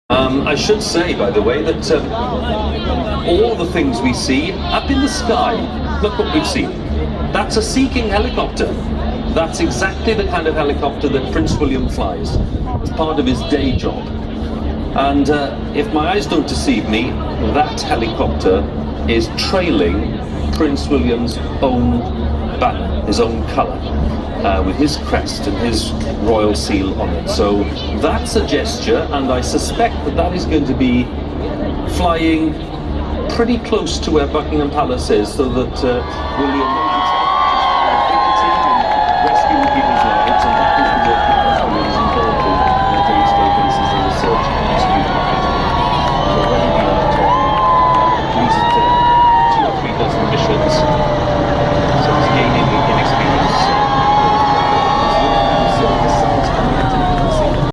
I should say, by the way, that all the things we see up in the sky, look what we've seen. That's a Sea King helicopter. That's exactly the kind of helicopter that Prince William flies. It's part of his day job. And if my eyes don't deceive me, that helicopter is trailing Prince William's own banner, his own colour, with his crest and his royal seal on it. So that's a gesture, and I suspect that that is going to be flying pretty close to where Buckingham Palace is, so that William